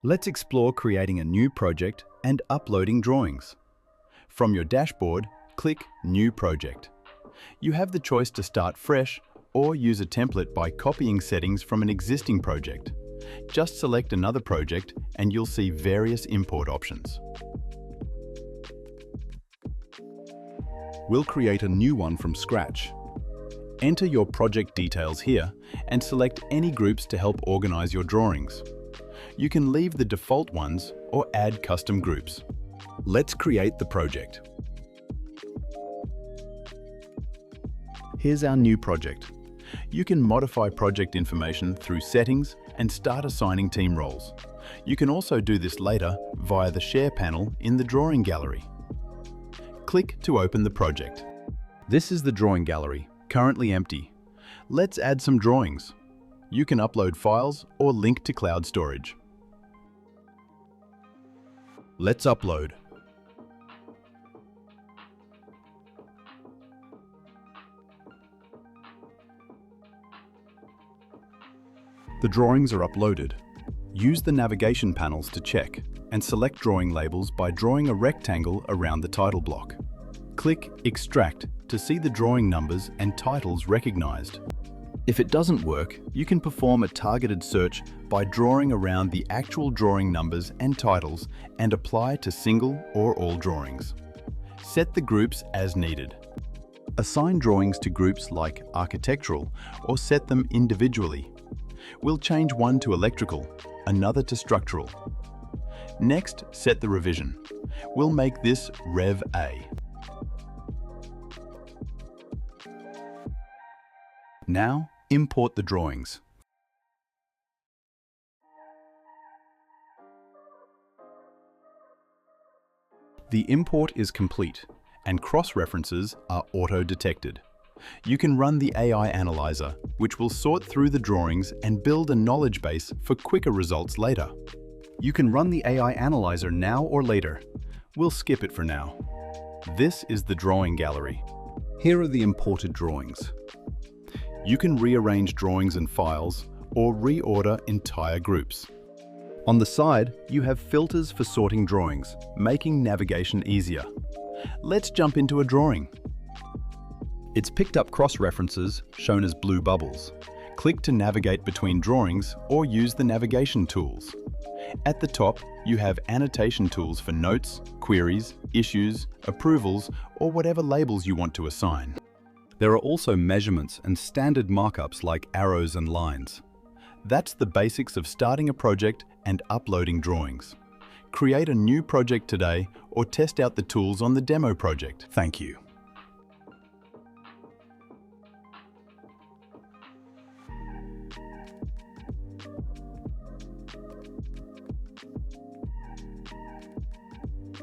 Let's explore creating a new project and uploading drawings. From your dashboard, click New Project. You have the choice to start fresh or use a template by copying settings from an existing project. Just select another project and you'll see various import options. We'll create a new one from scratch. Enter your project details here and select any groups to help organize your drawings. You can leave the default ones or add custom groups. Let's create the project. Here's our new project. You can modify project information through settings and start assigning team roles. You can also do this later via the Share panel in the Drawing Gallery. Click to open the project. This is the Drawing Gallery, currently empty. Let's add some drawings. You can upload files or link to cloud storage. Let's upload. The drawings are uploaded. Use the navigation panels to check and select drawing labels by drawing a rectangle around the title block. Click Extract to see the drawing numbers and titles recognized. If it doesn't work, you can perform a targeted search by drawing around the actual drawing numbers and titles and apply to single or all drawings. Set the groups as needed. Assign drawings to groups like architectural or set them individually. We'll change one to electrical, another to structural. Next, set the revision. We'll make this Rev A. Now, import the drawings. The import is complete, and cross-references are auto-detected. You can run the AI Analyzer, which will sort through the drawings and build a knowledge base for quicker results later. You can run the AI Analyzer now or later. We'll skip it for now. This is the Drawing Gallery. Here are the imported drawings. You can rearrange drawings and files or reorder entire groups. On the side, you have filters for sorting drawings, making navigation easier. Let's jump into a drawing. It's picked up cross-references, shown as blue bubbles. Click to navigate between drawings or use the navigation tools. At the top, you have annotation tools for notes, queries, issues, approvals, or whatever labels you want to assign. There are also measurements and standard markups like arrows and lines. That's the basics of starting a project and uploading drawings. Create a new project today or test out the tools on the demo project. Thank you.